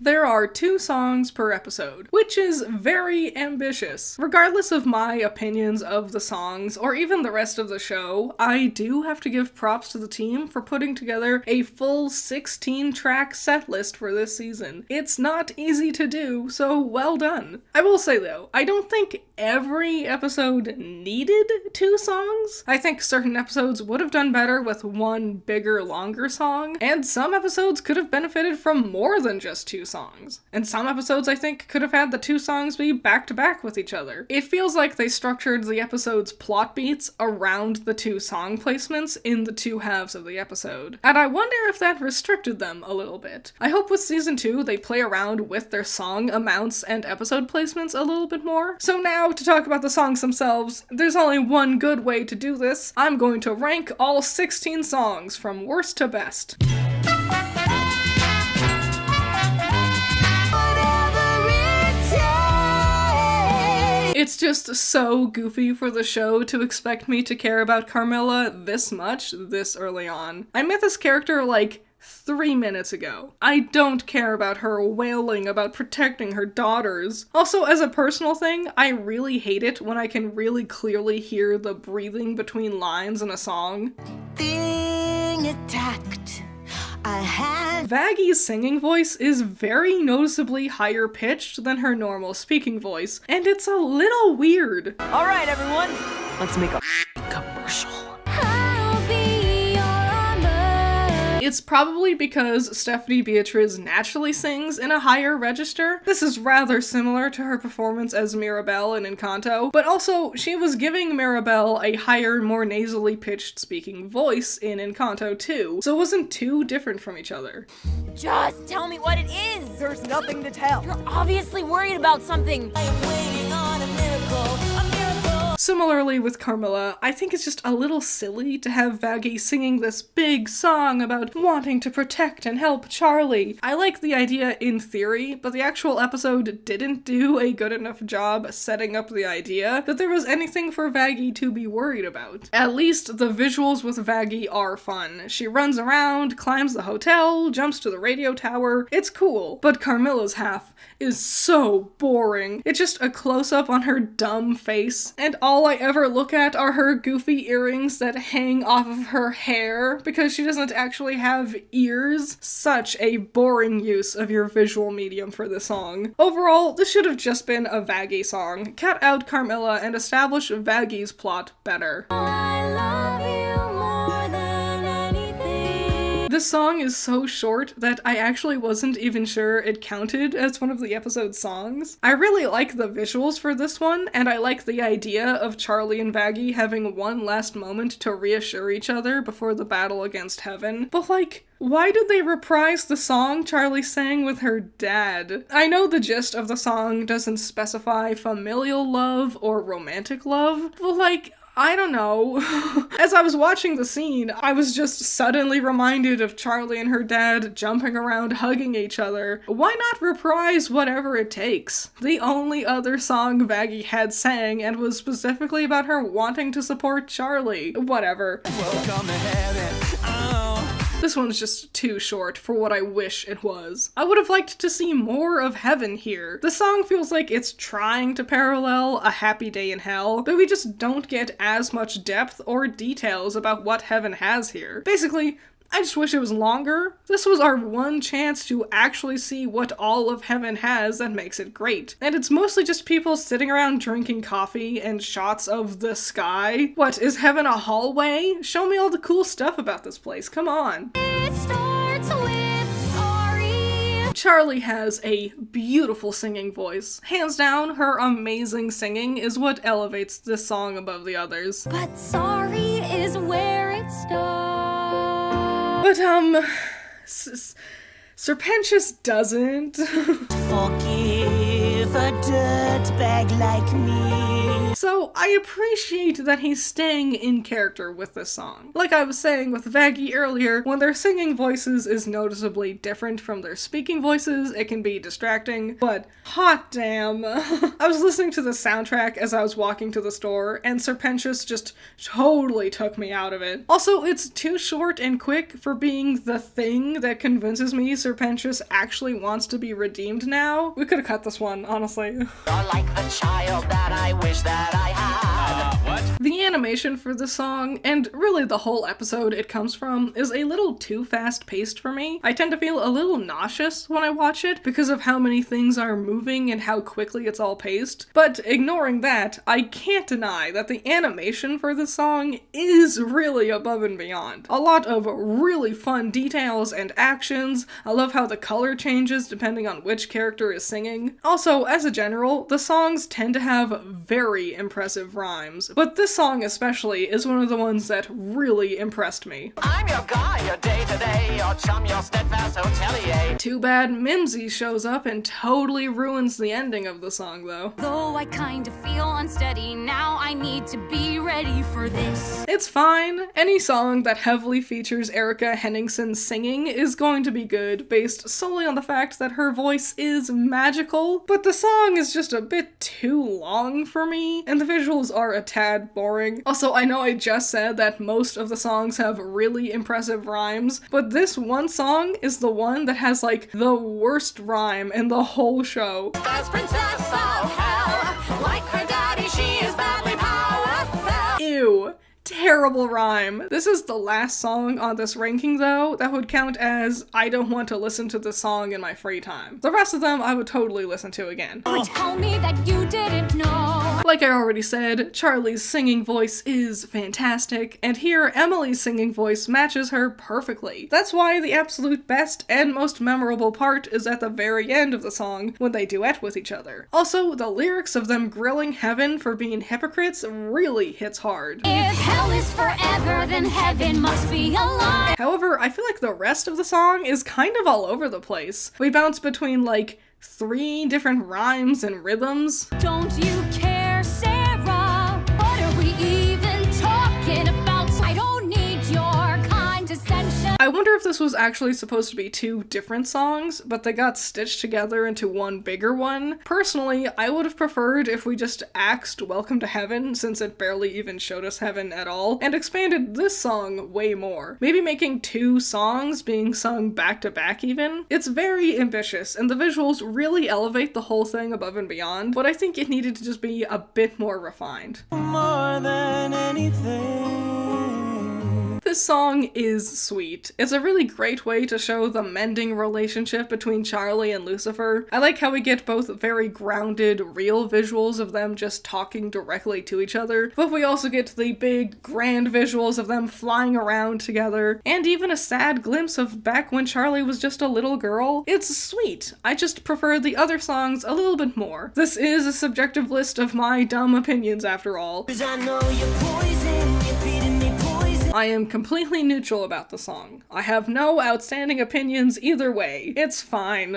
there are 2 songs per episode, which is very ambitious. Regardless of my opinions of the songs, or even the rest of the show, I do have to give props to the team for putting together a full 16-track set list for this season. It's not easy to do, so well done. I will say though, I don't think every episode needed 2 songs. I think certain episodes would have done better with one bigger, longer song, and some episodes could have benefited from more than just 2 songs. And some episodes I think could have had the 2 songs be back-to-back with each other. It feels like they structured the episode's plot beats around the 2 song placements in the 2 halves of the episode. And I wonder if that restricted them a little bit. I hope with season 2 they play around with their song amounts and episode placements a little bit more. So now, to talk about the songs themselves, there's only one good way to do this. I'm going to rank all 16 songs from worst to best. It's just so goofy for the show to expect me to care about Carmilla this much this early on. I met this character like 3 minutes ago. I don't care about her wailing about protecting her daughters. Also, as a personal thing, I really hate it when I can really clearly hear the breathing between lines in a song. Being attacked. Vaggie's singing voice is very noticeably higher pitched than her normal speaking voice, and it's a little weird. All right, everyone, let's make a commercial. It's probably because Stephanie Beatriz naturally sings in a higher register. This is rather similar to her performance as Mirabelle in Encanto, but also she was giving Mirabelle a higher, more nasally pitched speaking voice in Encanto too, so it wasn't too different from each other. Just tell me what it is! There's nothing to tell. You're obviously worried about something. I'm waiting on a miracle, a miracle. Similarly with Carmilla, I think it's just a little silly to have Vaggie singing this big song about wanting to protect and help Charlie. I like the idea in theory, but the actual episode didn't do a good enough job setting up the idea that there was anything for Vaggie to be worried about. At least the visuals with Vaggie are fun. She runs around, climbs the hotel, jumps to the radio tower. It's cool, but Carmilla's half is so boring. It's just a close-up on her dumb face, and all I ever look at are her goofy earrings that hang off of her hair because she doesn't actually have ears. Such a boring use of your visual medium for this song. Overall, this should have just been a Vaggie song. Cut out Carmilla and establish Vaggie's plot better. I love you more than anything. This song is so short that I actually wasn't even sure it counted as one of the episode's songs. I really like the visuals for this one, and I like the idea of Charlie and Vaggie having one last moment to reassure each other before the battle against Heaven. But like, why did they reprise the song Charlie sang with her dad? I know the gist of the song doesn't specify familial love or romantic love, but like, I don't know. As I was watching the scene, I was just suddenly reminded of Charlie and her dad jumping around hugging each other. Why not reprise Whatever It Takes? The only other song Vaggie had sang and was specifically about her wanting to support Charlie. Whatever. Welcome to heaven. Oh. This one's just too short for what I wish it was. I would have liked to see more of Heaven here. The song feels like it's trying to parallel A Happy Day in Hell, but we just don't get as much depth or details about what Heaven has here. Basically, I just wish it was longer. This was our one chance to actually see what all of Heaven has that makes it great. And it's mostly just people sitting around drinking coffee and shots of the sky. What, is Heaven a hallway? Show me all the cool stuff about this place, come on. It starts with sorry. Charlie has a beautiful singing voice. Hands down, her amazing singing is what elevates this song above the others. But sorry is where it starts. But, Serpentious doesn't. Forgive a dirtbag like me. So I appreciate that he's staying in character with this song. Like I was saying with Vaggie earlier, when their singing voices is noticeably different from their speaking voices, it can be distracting, but hot damn. I was listening to the soundtrack as I was walking to the store, and Serpentious just totally took me out of it. Also, it's too short and quick for being the thing that convinces me Serpentious actually wants to be redeemed now. We could have cut this one, honestly. You're like the child that I wish that I had. What? The animation for this song, and really the whole episode it comes from, is a little too fast-paced for me. I tend to feel a little nauseous when I watch it because of how many things are moving and how quickly it's all paced. But ignoring that, I can't deny that the animation for this song is really above and beyond. A lot of really fun details and actions. I love how the color changes depending on which character is singing. Also, as a general, the songs tend to have very impressive rhymes, but this song especially is one of the ones that really impressed me. I'm your guy, your day-to-day, your chum, your steadfast hotelier. Too bad Mimsy shows up and totally ruins the ending of the song though. Though I kind of feel unsteady now, I need to be ready for this. It's fine. Any song that heavily features Erica Henningsen singing is going to be good, based solely on the fact that her voice is magical, but the song is just a bit too long for me, and the visuals are a tad boring. Also, I know I just said that most of the songs have really impressive rhymes, but this one song is the one that has like the worst rhyme in the whole show. As princess of hell, like her daddy, she is badly powerful. Ew. Terrible rhyme. This is the last song on this ranking though that would count as I don't want to listen to this song in my free time. The rest of them I would totally listen to again. Tell me that you didn't know. Like I already said, Charlie's singing voice is fantastic, and here Emily's singing voice matches her perfectly. That's why the absolute best and most memorable part is at the very end of the song when they duet with each other. Also, the lyrics of them grilling Heaven for being hypocrites really hits hard. If hell is forever, then heaven must be a lie. However, I feel like the rest of the song is kind of all over the place. We bounce between like 3 different rhymes and rhythms. Don't you care, Sarah? What are we even talking about? I don't need your condescension. I wonder if this was actually supposed to be 2 different songs, but they got stitched together into one bigger one. Personally, I would have preferred if we just axed Welcome to Heaven, since it barely even showed us heaven at all, and expanded this song way more. Maybe making 2 songs being sung back to back even. It's very ambitious, and the visuals really elevate the whole thing above and beyond, but I think it needed to just be a bit more refined. More than anything. This song is sweet. It's a really great way to show the mending relationship between Charlie and Lucifer. I like how we get both very grounded, real visuals of them just talking directly to each other, but we also get the big, grand visuals of them flying around together, and even a sad glimpse of back when Charlie was just a little girl. It's sweet. I just prefer the other songs a little bit more. This is a subjective list of my dumb opinions after all. 'Cause I know you're poison, you're feeding me poison. I am completely neutral about the song. I have no outstanding opinions either way. It's fine.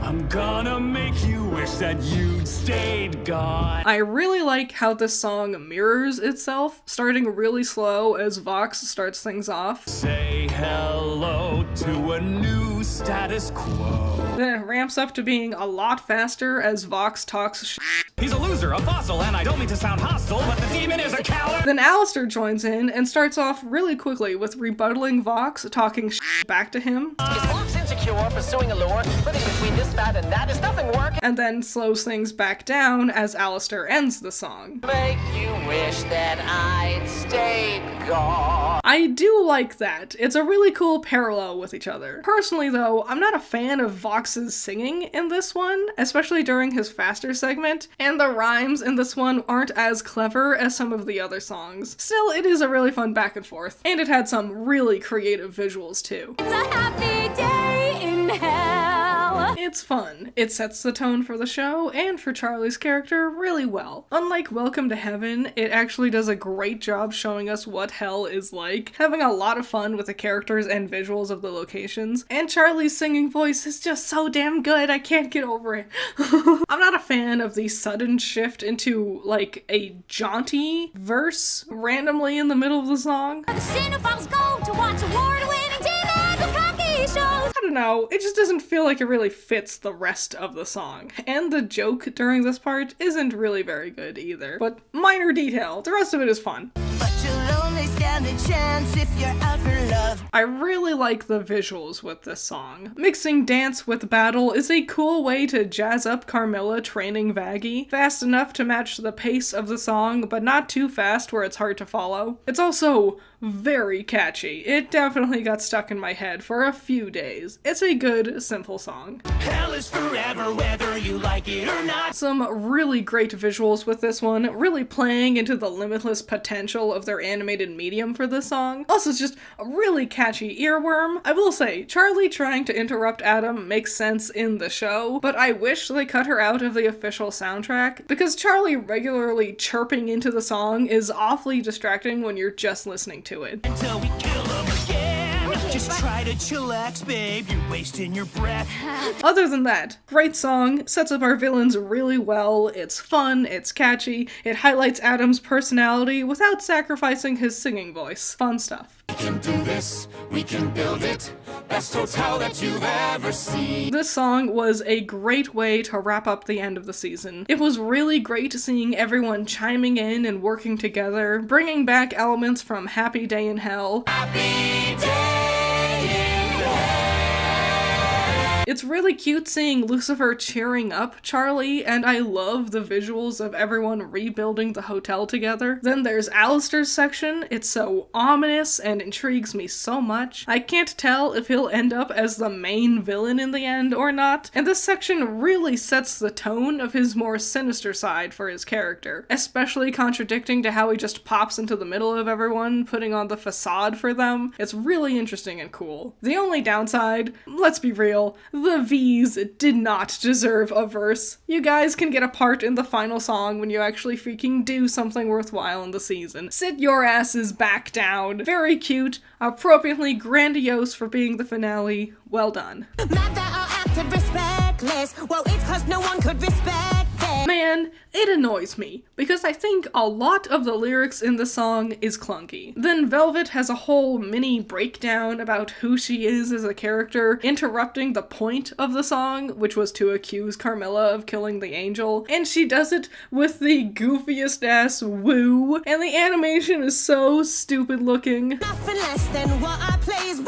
I'm gonna make you wish that you'd stayed gone. I really like how this song mirrors itself, starting really slow as Vox starts things off. Say hello to a new status quo. Then it ramps up to being a lot faster as Vox talks shit. He's a loser, a fossil, and I don't mean to sound hostile, but the demon is a coward. Then Alistair joins in and starts off really quickly with rebuttaling Vox, talking shit back to him, Is Fox insecure, pursuing a lure, living between this fat and that? Is nothing working? and then slows things back down as Alistair ends the song. Make you wish that I'd stayed gone. I do like that. It's a really cool parallel with each other. Personally though, I'm not a fan of Vox's singing in this one, especially during his faster segment, and the rhymes in this one aren't as clever as some of the other songs. Still, it is a really fun back and forth, and it had some really creative visuals too. It's a happy day in hell. It's fun. It sets the tone for the show and for Charlie's character really well. Unlike Welcome to Heaven, it actually does a great job showing us what hell is like, having a lot of fun with the characters and visuals of the locations, and Charlie's singing voice is just so damn good, I can't get over it. I'm not a fan of the sudden shift into, like, a jaunty verse randomly in the middle of the song. The cinephiles go to watch award-winning TV Bukkake shows. I don't know, it just doesn't feel like it really fits the rest of the song. And the joke during this part isn't really very good either. But minor detail, the rest of it is fun. But you'll only stand a chance if you're out for love. I really like the visuals with this song. Mixing dance with battle is a cool way to jazz up Carmilla training Vaggie, fast enough to match the pace of the song, but not too fast where it's hard to follow. It's also very catchy. It definitely got stuck in my head for a few days. It's a good, simple song. Hell is forever, whether you like it or not. Some really great visuals with this one, really playing into the limitless potential of their animated medium for this song. Also, it's just a really catchy earworm. I will say, Charlie trying to interrupt Adam makes sense in the show, but I wish they cut her out of the official soundtrack, because Charlie regularly chirping into the song is awfully distracting when you're just listening to it. Until we kill them again. Just try to chillax, babe. You're wasting your breath. Other than that, great song, sets up our villains really well, it's fun, it's catchy, it highlights Adam's personality without sacrificing his singing voice. Fun stuff. We can do this, we can build it. Best hotel that you've ever seen. This song was a great way to wrap up the end of the season. It was really great seeing everyone chiming in and working together, bringing back elements from Happy Day in Hell. Happy day in hell. It's really cute seeing Lucifer cheering up Charlie, and I love the visuals of everyone rebuilding the hotel together. Then there's Alistair's section. It's so ominous and intrigues me so much. I can't tell if he'll end up as the main villain in the end or not, and this section really sets the tone of his more sinister side for his character, especially contradicting to how he just pops into the middle of everyone, putting on the facade for them. It's really interesting and cool. The only downside, let's be real, the V's did not deserve a verse. You guys can get a part in the final song when you actually freaking do something worthwhile in the season. Sit your asses back down. Very cute, appropriately grandiose for being the finale. Well done. Mad that are acted respectless. Well, it's cause no one could respect them. Man, it annoys me, because I think a lot of the lyrics in the song is clunky. Then Velvet has a whole mini breakdown about who she is as a character, interrupting the point of the song, which was to accuse Carmilla of killing the angel, and she does it with the goofiest ass woo, and the animation is so stupid looking. Nothing less than what I plays. Woo!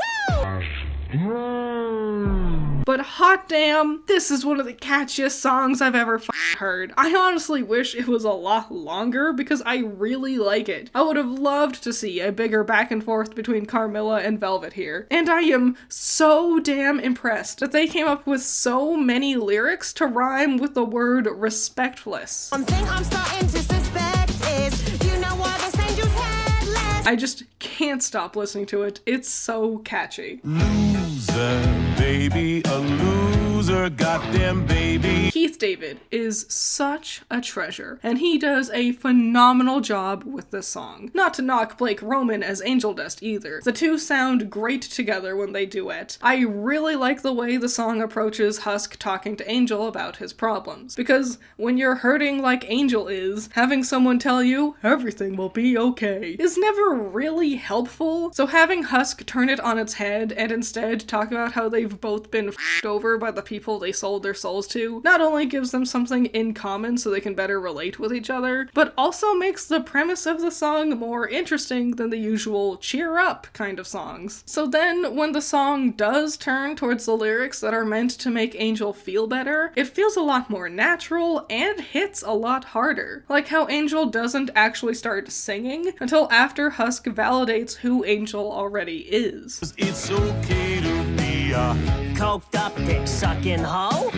But hot damn, this is one of the catchiest songs I've ever heard. I honestly wish it was a lot longer because I really like it. I would have loved to see a bigger back and forth between Carmilla and Velvet here. And I am so damn impressed that they came up with so many lyrics to rhyme with the word respectless. One thing I'm starting to suspect is you know why this angel's headless. I just can't stop listening to it. It's so catchy. Loser, baby, a loser, goddamn baby. Keith David is such a treasure, and he does a phenomenal job with this song. Not to knock Blake Roman as Angel Dust either. The two sound great together when they duet. I really like the way the song approaches Husk talking to Angel about his problems, because when you're hurting like Angel is, having someone tell you everything will be okay is never really helpful, so having Husk turn it on its head and instead talk about how they've both been f***ed over by the people they sold their souls to not only gives them something in common so they can better relate with each other, but also makes the premise of the song more interesting than the usual cheer up kind of songs. So then when the song does turn towards the lyrics that are meant to make Angel feel better, it feels a lot more natural and hits a lot harder. Like how Angel doesn't actually start singing until after Husk validates who Angel already is. It's okay to be a Coked up dick sucking hoe?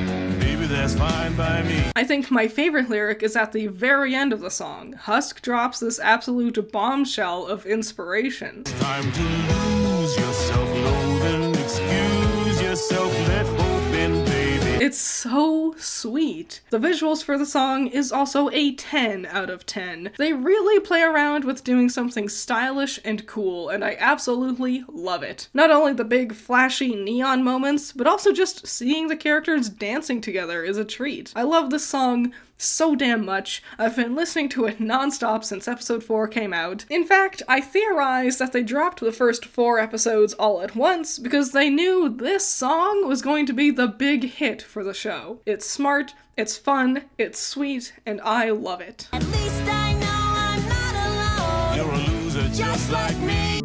baby, that's fine by me. I think my favorite lyric is at the very end of the song. Husk drops this absolute bombshell of inspiration. Time to lose yourself, loathing, excuse yourself, let hope in, baby. It's so sweet. The visuals for the song is also a 10 out of 10. They really play around with doing something stylish and cool, and I absolutely love it. Not only the big flashy neon moments, but also just seeing the characters dancing together is a treat. I love this song so damn much. I've been listening to it nonstop since episode 4 came out. In fact, I theorize that they dropped the first 4 episodes all at once because they knew this song was going to be the big hit for the show. It's smart, it's fun, it's sweet, and I love it. At least I know I'm not alone. You're a loser just like me.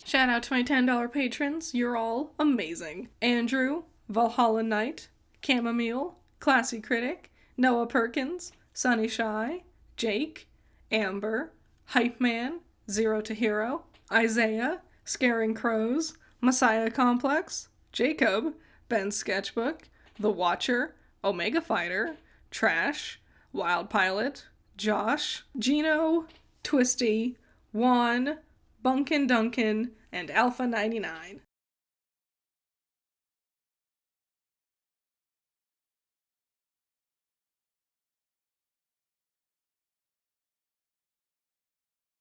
Shout out to my $10 patrons, you're all amazing. Andrew, Valhalla Knight, Chamomile, Classy Critic, Noah Perkins, Sunny Shy, Jake, Amber, Hype Man, Zero to Hero, Isaiah, Scaring Crows, Messiah Complex, Jacob, Ben's Sketchbook, The Watcher, Omega Fighter, Trash, Wild Pilot, Josh, Gino, Twisty, Juan, Bunkin Duncan, and Alpha 99.